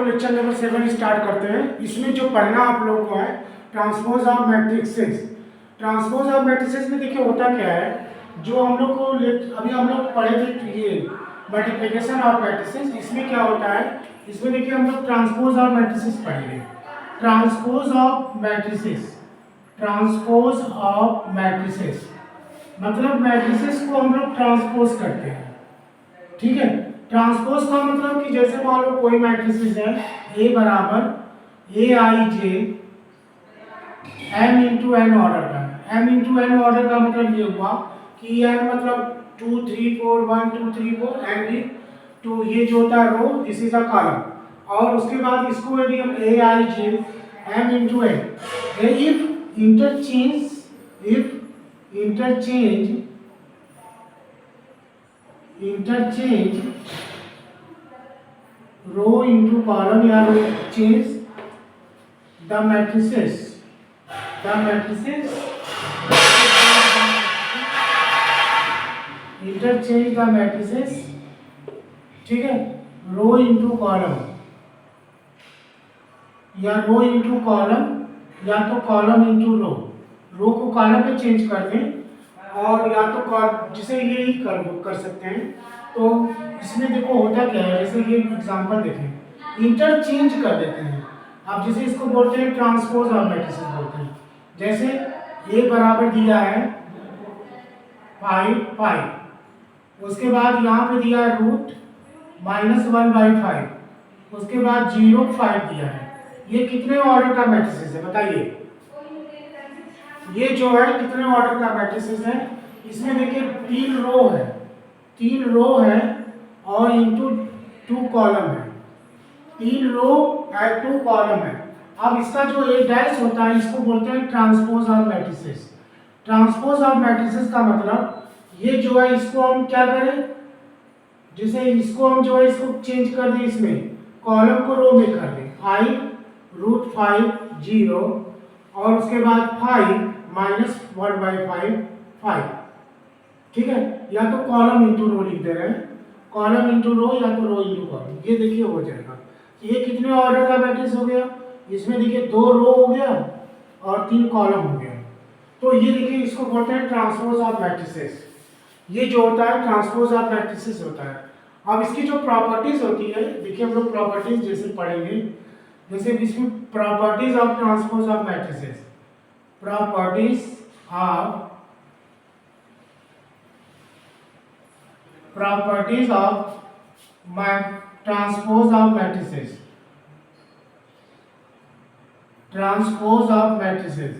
लोग lecture number 7 start करते हैं। इसमें जो पढ़ना आप लोग को है transpose of matrices. Transpose of matrices में देखिए होता क्या है, जो हम लोग को अभी हम लोग पढ़े थे ये मल्टीप्लिकेशन ऑफ मैट्रिसेस। इसमें क्या होता है, इसमें देखिए हम लोग ट्रांसपोज ऑफ मैट्रिसेस पढ़ेंगे। Transpose of matrices, transpose of matrices मतलब मैट्रिसेस को हम लोग ट्रांसपोज करते हैं। ठीक है, ट्रांसपोज का मतलब कि जैसे मान लो कोई मैट्रिसेस है A बराबर ए I J m into N order का। m इंटू एन ऑर्डर का मतलब ये हुआ कि n मतलब 2 3 4 1 2 3 4 n तो ये जो होता है row, this is a column. और उसके बाद इसको यदि हम A I J m into N, if interchange row into column या row change the matrices interchange the matrices, ठीक है, रो इंटू कॉलम या रो इंटू कॉलम या तो कॉलम इंटू रो को कॉलम में चेंज कर दें और या तो जिसे ये ही कर सकते हैं। तो इसमें देखो होता क्या है, जैसे ये एग्जांपल देखें, इंटरचेंज कर देते हैं। अब जैसे इसको बोलते हैं ट्रांसपोज ऑफ मैट्रिसेस बोलते हैं। जैसे ए बराबर दिया है 5, उसके बाद यहाँ पे दिया है रूट -1/5, उसके बाद 0 5 दिया है। ये कितने ऑर्डर का मैट्रिसेस है बताइए? ये जो है कितने ऑर्डर का मैट्रिसेस है? इसमें देखिए 3 रो है और इंटू 2 कॉलम है। 3 रो है 2 कॉलम है। अब इसका जो ए डैश होता है इसको बोलते हैं transpose of matrices. Transpose of matrices का मतलब ये जो है इसको हम क्या करें, जैसे इसको हम जो है इसको चेंज कर दें, इसमें कॉलम को रो में कर दें 5√5 0 और उसके बाद 5 -1/5 5, ठीक है। या तो कॉलम इंटू रो लिख दे रहे हैं, कॉलम इंटू रो या तो रो इंटू कॉलम, ये देखिए हो जाएगा। ये कितने ऑर्डर का मैट्रिक्स हो गया? इसमें देखिए 2 रो हो गया और 3 कॉलम हो गया। तो ये देखिए इसको बोलते हैं ट्रांसपोज ऑफ मैट्रिसेस। ये जो होता है ट्रांसपोज ऑफ मैट्रिसेस होता है। अब इसकी जो प्रॉपर्टीज होती है, देखिए हम लोग प्रॉपर्टीज जैसे पढ़ेंगे, जैसे इसमें properties of transpose of matrices, properties of transpose of matrices, transpose of matrices.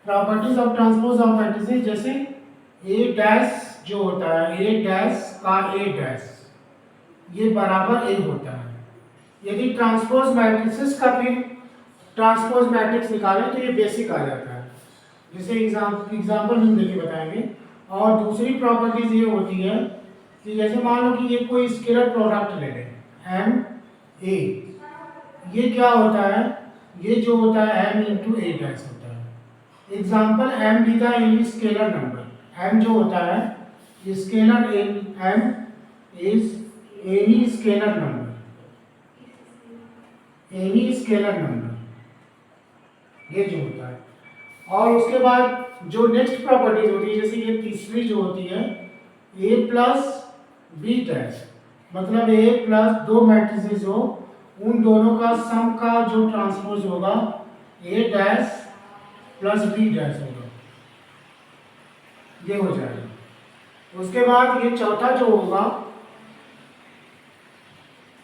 Properties of transpose of matrices, जैसे ए डैश जो होता है, ए डैश का ए डैश ये बराबर ए होता है। यदि ट्रांसपोज मैट्रिसेस का फिर ट्रांसपोज मैट्रिक्स निकालें तो ये बेसिक आ जाता है। जैसे एग्जाम्पल हम देखिए बताएंगे। और दूसरी प्रॉपर्टीज ये होती है कि जैसे मान लो कि ये कोई स्केलर प्रोडक्ट ले लें एम ए, ये क्या होता है, ये जो होता है एम इंटू ए डैश होता है। एग्जाम्पल एम भी था एनी स्केलर नंबर। एम जो होता है scalar, M is any scalar number, any scalar number ये जो होता है। और उसके बाद जो नेक्स्ट प्रॉपर्टीज होती है, जैसे ये तीसरी जो होती है ए प्लस बी डैश, मतलब ए प्लस 2 मैट्रिसेस हो, उन दोनों का सम का जो ट्रांसपोज होगा ए डैश प्लस बी डैश होगा, ये हो जाएगा। उसके बाद ये चौथा जो होगा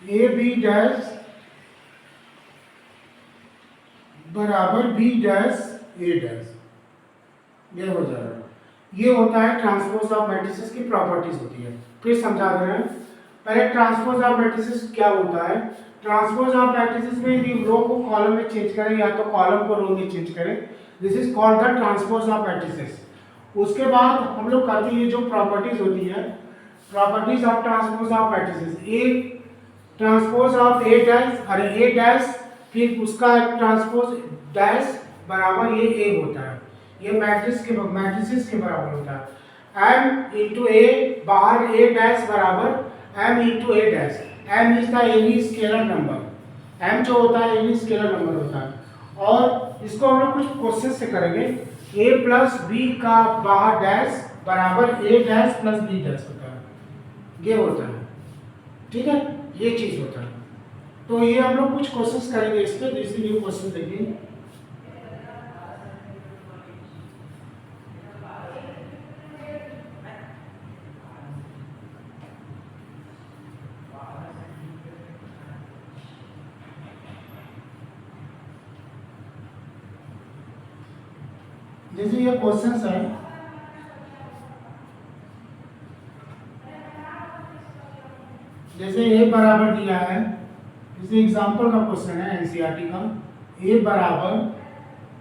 ए बी डैश बराबर बी डैश ए डैश, ये हो जाएगा। ये होता है ट्रांसपोज ऑफ मैट्रिसेस की प्रॉपर्टीज होती है। फिर समझा दे रहे हैं। पहले ट्रांसपोज ऑफ मैट्रिसेस क्या होता है। ट्रांसपोज ऑफ मैट्रिसेस में यदि रो को कॉलम में चेंज करें या तो कॉलम को रो में चेंज करें, this is called the transpose of matrices. उसके बाद हम लोग करते हैं जो प्रॉपर्टीज होती है, properties of transpose of matrices. A transpose of A dash, अरे ए डैश फिर उसका ट्रांसपोज डैश बराबर ये ए होता है। ये मैट्रिसेस के बराबर होता है। एम इंटू ए, बाहर ए डैश बराबर M into A dash. M is the any scalar number. M जो होता है एनी स्केलर नंबर होता है। और इसको हम लोग कुछ प्रोसेस से करेंगे। ए प्लस बी का बाहर डैश बराबर ए डैश प्लस बी डैश होता है, ये होता है। ठीक है, ये चीज होता है। तो ये हम लोग कुछ कोशिश करेंगे इस पे, तो इसीलिए क्वेश्चन देखिए। जैसे ये क्वेश्चन है, जैसे ए बराबर दिया है, जैसे एग्जांपल का क्वेश्चन है एनसीईआरटी का, ए बराबर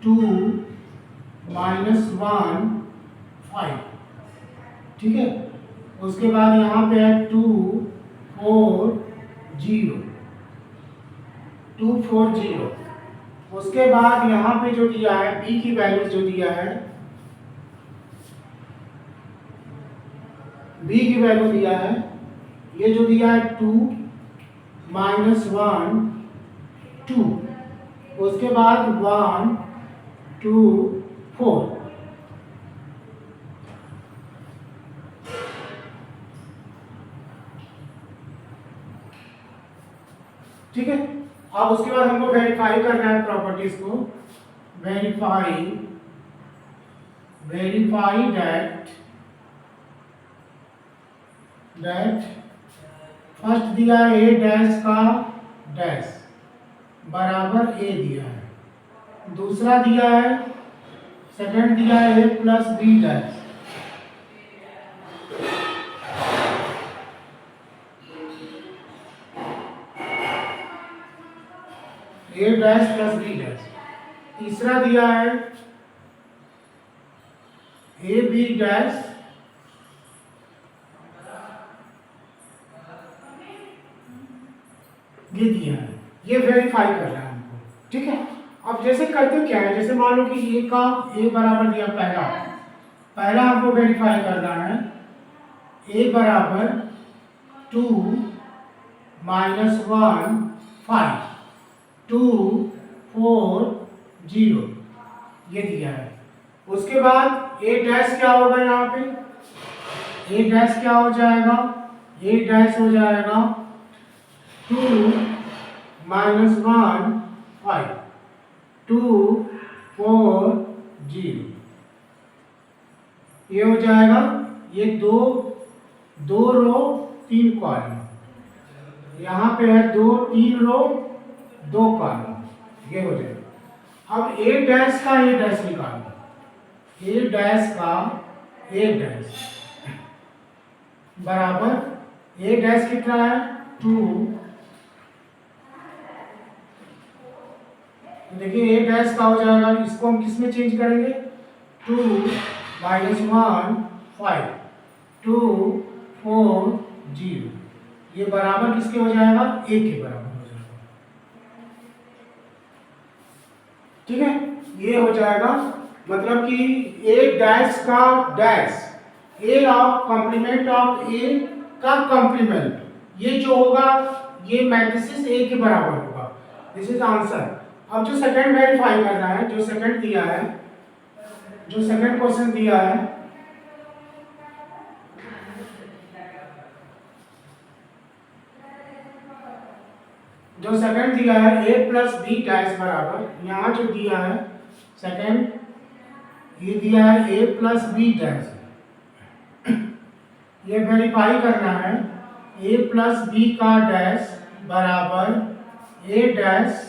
2 -1 5। ठीक है, उसके बाद यहाँ पे है 2 4 0 2 4 0। उसके बाद यहाँ पे जो दिया है b की वैल्यू जो दिया है, b की वैल्यू दिया है, ये जो दिया है 2 -1 2। उसके बाद 1 2 4। ठीक है, अब उसके बाद हमको वेरीफाई करना है प्रॉपर्टीज को। वेरीफाई दैट फर्स्ट दिया है ए डैश का डैश बराबर ए दिया है। दूसरा दिया है, सेकंड दिया है ए प्लस बी डैश। ए डैश प्लस बी डैश। तीसरा दिया है ए बी डैश ये दिया है। ये वेरीफाई करना है हमको। ठीक है, अब जैसे करते क्या है, जैसे मान लो कि ए का ए बराबर दिया, पहला हमको वेरीफाई करना है। ए बराबर 2 -1 5 2 4 0 ये दिया है। उसके बाद ए डैश क्या होगा, यहाँ पे ए डैश क्या हो जाएगा, ए डैश हो जाएगा 2 -1 5 2 4 0 ये हो जाएगा। ये दो रो 3 कॉलम, यहाँ पे है 3 रो 2 कॉलम, ये हो जाएगा। अब ए डैश का ए डैश निकालो, ए डैश का ए डैश बराबर ए डैश कितना है 2। देखिए ए डैश का हो जाएगा, इसको हम किस में चेंज करेंगे, 2 -1 5 2 4 0 ये बराबर किसके हो जाएगा, ए के बराबर हो जाएगा। ठीक है, ये हो जाएगा। मतलब कि ए डैश का dash, A of complement of A का कॉम्प्लीमेंट, ये जो होगा ये मैट्रिसेस ए के बराबर होगा। This is answer. अब जो सेकंड वेरीफाई करना है, जो सेकंड दिया है, जो सेकंड क्वेश्चन दिया है, जो सेकंड दिया है a प्लस बी डैश बराबर, यहाँ जो दिया है सेकंड, ये दिया है a प्लस बी डैश। ये वेरीफाई करना है a प्लस बी का डैश बराबर a dash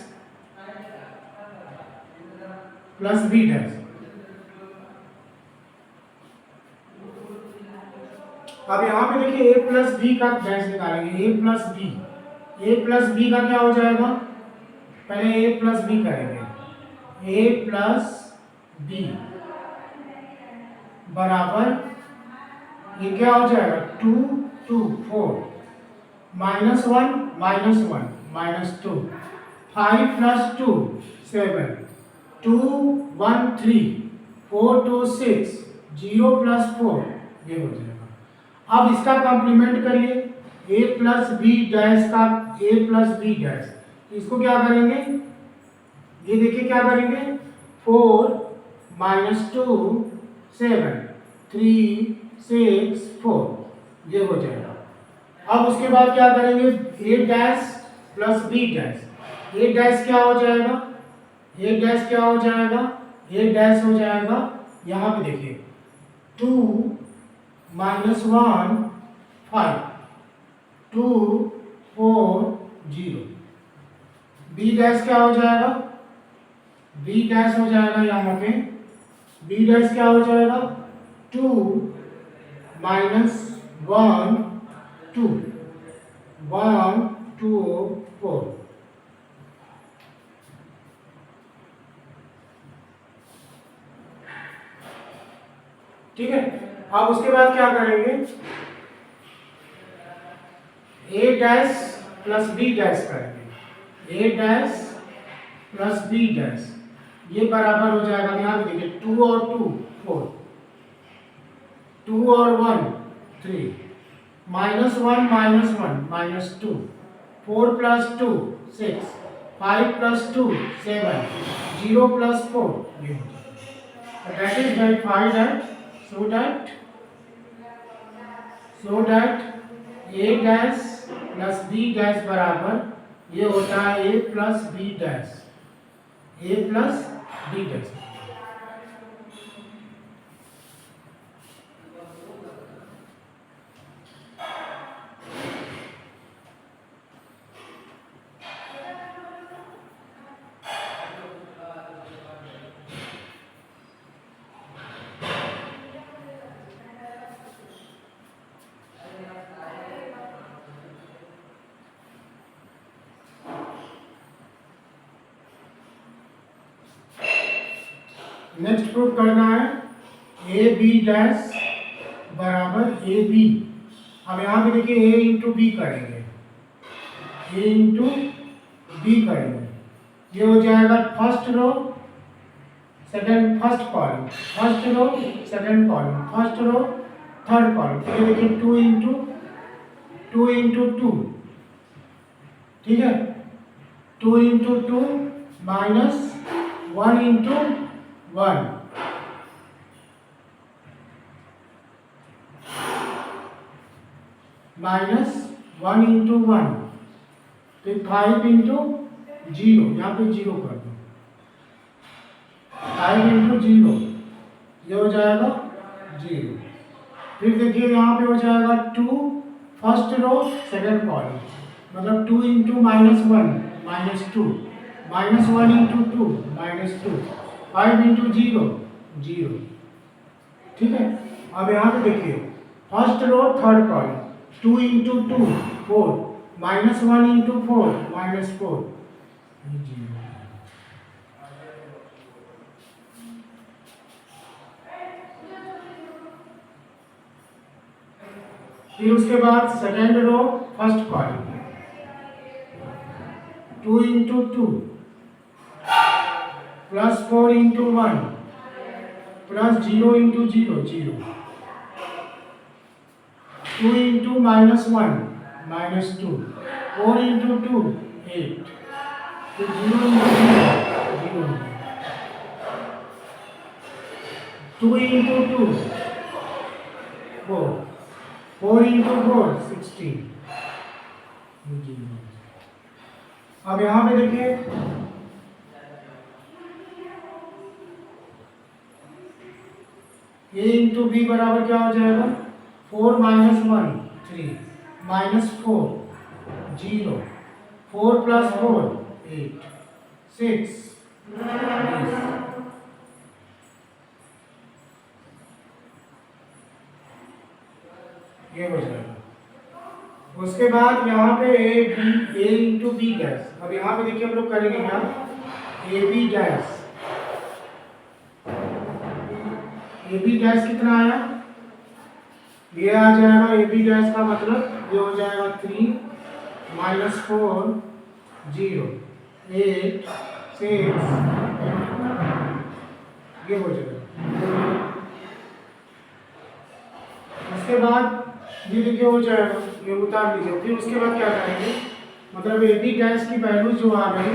plus B dash. अब यहाँ पे देखिए a प्लस बी का डैश निकालेंगे, a plus B, a plus B का क्या हो जाएगा, पहले a प्लस बी करेंगे, a प्लस बी बराबर ये क्या हो जाएगा 2 2 4 -1 -2 5 + 2 7 2 1 3 4 2 6 0 + 4 ये हो जाएगा। अब इसका कॉम्प्लीमेंट करिए, a प्लस बी डैश का, a प्लस बी डैश, इसको क्या करेंगे, ये देखिए क्या करेंगे, 4 माइनस 2 7 3 6 4, ये हो जाएगा। अब उसके बाद क्या करेंगे, a dash plus B dash, a dash क्या हो जाएगा, a डैश क्या हो जाएगा, a डैश हो जाएगा, यहाँ पे देखिए 2 माइनस 1 5 2 4 0, बी डैश क्या हो जाएगा, बी डैश हो जाएगा यहाँ पे, बी डैश क्या हो जाएगा, 2 माइनस 1 2 1 2 4, ठीक है। अब उसके बाद क्या करेंगे, a dash plus B dash करेंगे, a dash plus B dash, ये बराबर हो जाएगा, यहाँ पे देखिए 2 और 2 4, 2 और 1 3, minus 1 minus 2, 4 plus 2 6, 5 plus 2 7, 0 plus 4, ये हो जाएगा। That is verified that so that a dash plus b dash बराबर ये होता है a plus b dash, a plus b dash. Next proof करना है ए बी डैश बराबर ए बी। अब यहाँ पे देखिए ए इंटू बी करेंगे, ए इंटू बी करेंगे, ये हो जाएगा first row second first column, first row second column, first row third column, तो ये देखिए 2 इंटू 2, ठीक है, 2 into 2 minus 1 into 1, minus 1 into 1, फिर 5 इंटू 0, यहाँ पे 0 कर दो, 5 इंटू 0, ये हो जाएगा 0। फिर देखिए यहाँ पे हो जाएगा 2 फर्स्ट रो सेकंड कॉलम, मतलब 2 into minus 1 minus 2, minus 1 into 2 minus 2, 5 into 0 0, ठीक है। अब यहाँ पे देखिए first row third column, 2 into 2 4, minus 1 into 4 minus 4, फिर उसके बाद second row first column, 2 into 2 plus 4 into 1 plus 0 into 0 0, 2 into minus 1 minus 2, 4 into 2 8, फिर 0 इंटू 0 0, 2 इंटू 2 4, 4 इंटू 4 16। अब यहाँ पे देखिए a इंटू बी बराबर क्या हो जाएगा, 4 माइनस 1 3, माइनस 4 0, 4 प्लस 4 8 6, ये हो जाएगा। उसके बाद यहाँ पे ए इंटू बी डैश, अब यहाँ पे देखिए हम लोग करेंगे क्या, A B dash, A B dash कितना आया, ये आ जाएगा ए बी डैश का मतलब ये हो जाएगा 3 माइनस 4 0 8 6, ये हो जाएगा। उसके बाद ये देखिए हो जाएगा, ये उतार लीजिए। फिर उसके बाद क्या करेंगे, मतलब ए बी डैश की वैल्यू जो आ गई,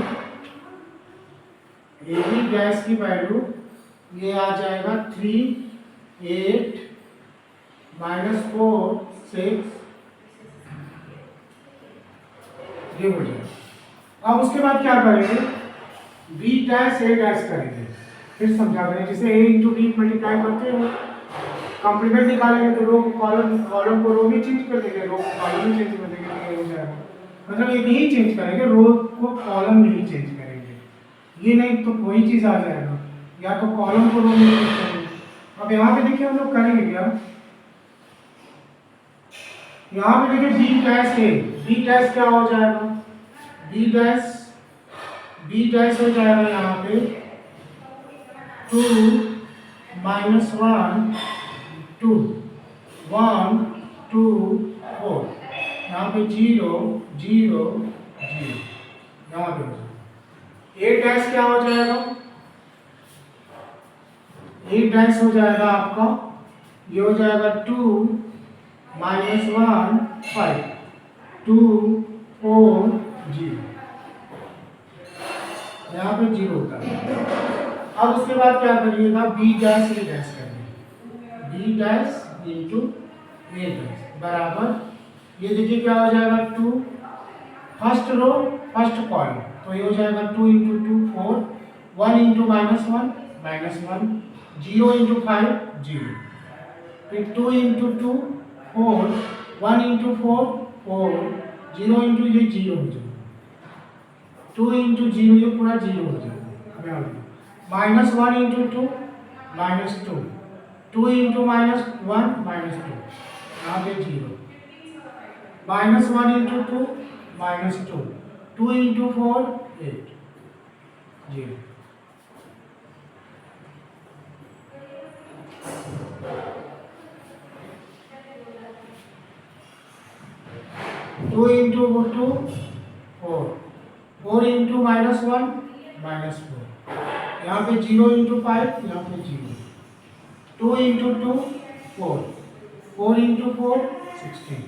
ए बी डैश की वैल्यू ये आ जाएगा 3, 8, -4, 6, ये हो जाएगा। अब उसके बाद क्या करेंगे, बी डैश ए डैश करेंगे, फिर समझा करें। जैसे ए इंटू बी मल्टीप्लाई करते हो, कॉम्प्लीमेंट निकालेंगे तो रो कॉलम, कॉलम को रो में चेंज कर देंगे, रो को कॉलम में चेंज कर देंगे, तो ये हो जाएगा। मतलब एक ही चेंज करेंगे, रो को कॉलम में ही चेंज करेंगे, ये नहीं तो कोई चीज आ जाएगा, या तो कॉलम को रो में चेंज करेंगे। अब यहाँ पे देखिए हम लोग करेंगे क्या, यहाँ पे देखिए B dash A, B dash क्या हो जाएगा, बी डैश हो जाएगा यहाँ पे 2 -1 2 1 2 4, यहाँ पे 0 0 0, यहाँ पे ए डैश क्या हो जाएगा, ए डैश हो जाएगा आपका, ये हो जाएगा 2 -1 5 2 4 0, यहाँ पे 0 होता है। अब उसके बाद क्या करिएगा, बी डैश ए डैश करिए, B dash into A dash बराबर, ये देखिए क्या हो जाएगा 2, फर्स्ट रो फर्स्ट कॉलम, तो ये हो जाएगा 2 इंटू 2 4, 1 इंटू -1 -1, 0 इंटू 5 0, फिर 2 इंटू 2 4, 1 इंटू 4 4, 0 इंटू ये 0 हो जाएगा, 2 इंटू 0 ये पूरा 0 हो जाएगा। -1 इंटू 2 -2, 2 इंटू -1 -2, यहाँ पे 0, -1 into 2 -2, 2 into 4 8 0। Two into 2 4, 4 into -1 -4, यहाँ पे 0 इंटू 5, यहाँ पे 0, 2 इंटू 2 4, 4 इंटू 4 16,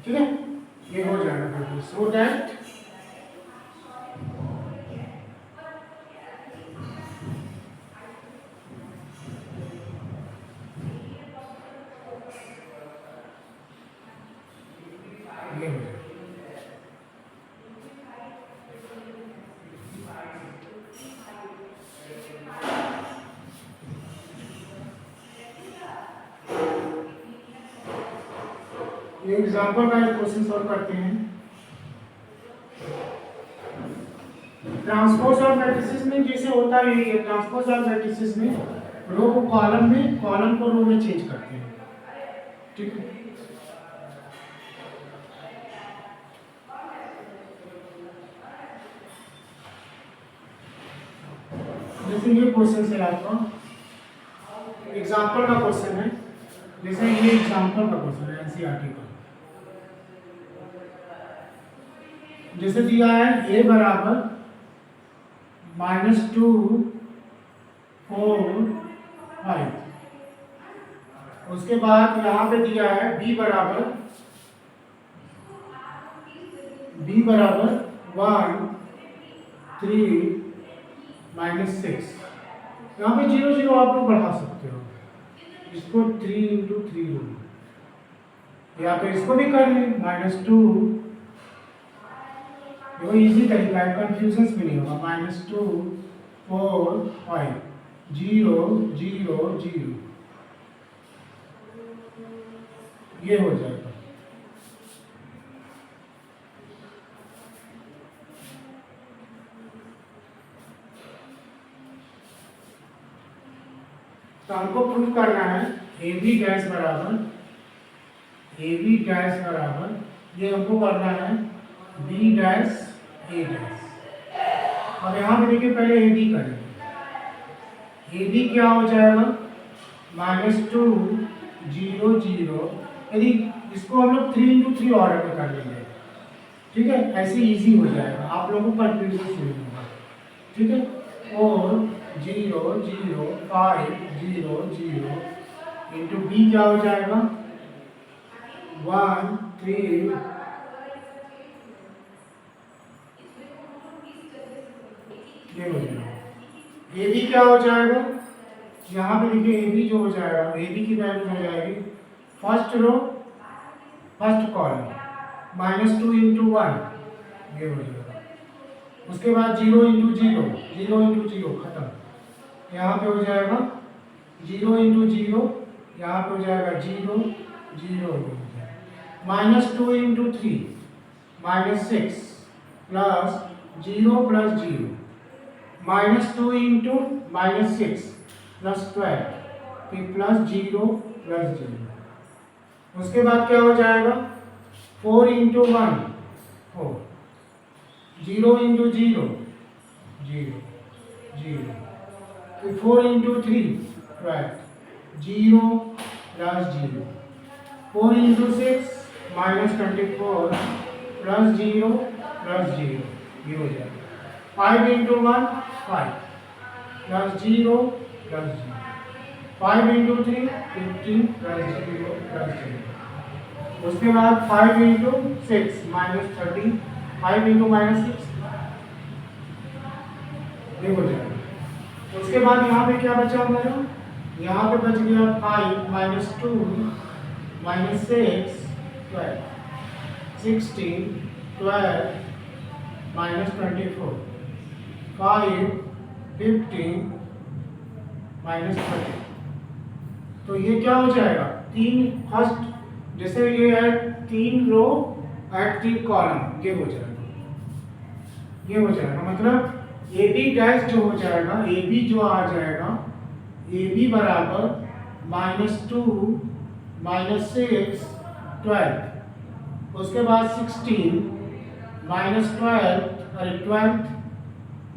ठीक है, ये हो जाएगा। सो दैट ये हो जाएगा। ये एग्जाम्पल का एक क्वेश्चन सॉल्व करते हैं। ट्रांसपोज ऑफ मैट्रिसेस में जैसे होता है, ये ट्रांसपोज ऑफ मैट्रिसेस में रो को कॉलम में, कॉलम को रो में चेंज करते हैं, ठीक है। जैसे ये क्वेश्चन है आपका, एग्जाम्पल का क्वेश्चन है, जैसे ये एग्जाम्पल का क्वेश्चन है एनसीईआरटी का। जैसे दिया है a बराबर -2 4 5, उसके बाद यहाँ पे दिया है b बराबर 1 3 -6, यहाँ पे 0 0 आप लोग बढ़ा सकते हो, इसको 3 इंटू 3 लो, या फिर इसको भी कर लें -2, वो इजी तरीका है, कंफ्यूजन भी नहीं होगा, -2 4 5 0 0 0, ये हो जाएगा। तो हमको प्रूफ करना है ए बी डैश बराबर ये हमको करना है बी डैश ए डैश। अब यहाँ पे देखिए पहले ए बी करेंगे। ए बी क्या हो जाएगा -2 0 0। यदि इसको हम लोग 3 × 3 ऑर्डर में कर लेंगे, ठीक है, ऐसे इजी हो जाएगा, आप लोगों को कंफ्यूजन नहीं होगा, ठीक है। और 0 0 5 0 0 इंटू बी क्या हो जाएगा 1 3 ये हो जाएगा। ए बी क्या हो जाएगा, यहाँ पे लिखिए ए बी जो हो जाएगा, ए बी की वैल्यू हो जाएगी फर्स्ट रो फर्स्ट कॉलम -2 × 1 ये हो जाएगा। उसके बाद 0 × 0 0 × 0 खत्म। यहाँ पे हो जाएगा 0 × 0, यहाँ पे हो जाएगा 0 0 -2 × 3 -6 प्लस 0 प्लस 0 -2 × -6 प्लस 12 फिर प्लस 0 प्लस 0। उसके बाद क्या हो जाएगा 4 × 1 4 0 × 0 0 0 फिर 4 × 3 12 0 प्लस 0 4 × 6 -24 प्लस 0 प्लस 0 ये हो जाएगा। 5 × 1 5 प्लस 0 प्लस 0 5 × 3 15 प्लस 0 प्लस 0। उसके बाद 5 × 6 -30 5 × -6 ये हो जाएगा। उसके बाद यहाँ पे क्या बचा हमारा, यहाँ पे बच गया 5 -2 -6 12 16 12 -24 5 15 -30। तो ये क्या हो जाएगा फर्स्ट जैसे ये है 3 रो एट 3 कॉलम ये हो जाएगा मतलब ए बी डैश जो हो जाएगा ए बी जो आ जाएगा ए बी बराबर -2 -6 12 उसके बाद 16 -12 अरे 12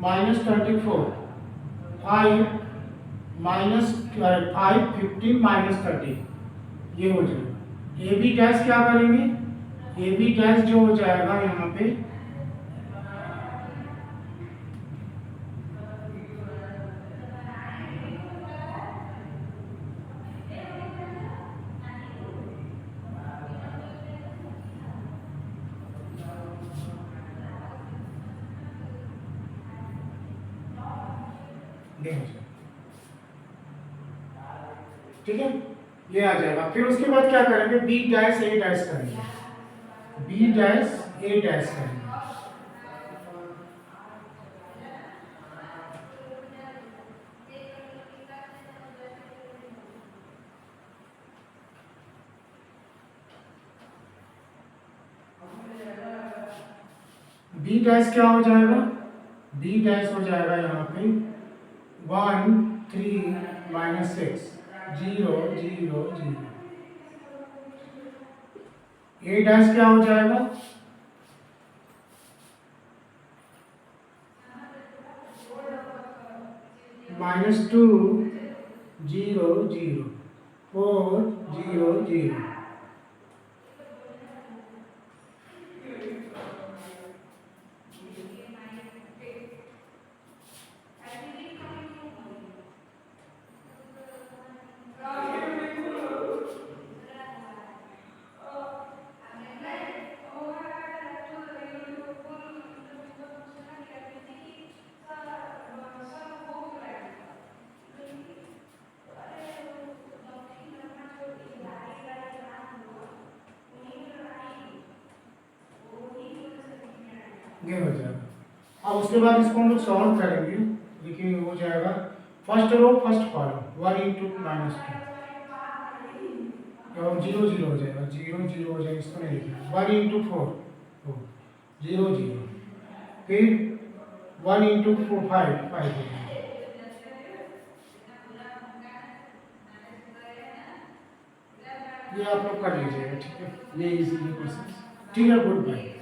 -24 5 -5 15 -30 ये हो जाएगा। ए बी डैश क्या करेंगे ए बी डैश जो हो जाएगा यहाँ पे ठीक है, ये आ जाएगा। फिर उसके बाद क्या करेंगे बी डैश ए डैश करेंगे बी डैश ए डैश करेंगे। बी डैश क्या हो जाएगा बी डैश हो जाएगा यहाँ पे 1 3 -6 0 0 0। ए डैश क्या हो जाएगा -2 0 0 4 0 0। ये हो जाएगा। अब उसके बाद इसको हम लोग सॉल्व करेंगे। देखिए हो जाएगा फर्स्ट रो फर्स्ट कॉलम 1 × -2 और 0 0 हो जाएगा 0 0 हो जाएगा। इसको नहीं लिखना 1 × 4 0 0 फिर 1 × 4 5 5 हो जाएगा ये आप लोग कर लीजिएगा, ठीक है। ये इसी क्वेश्चन। ठीक है, गुड बाय।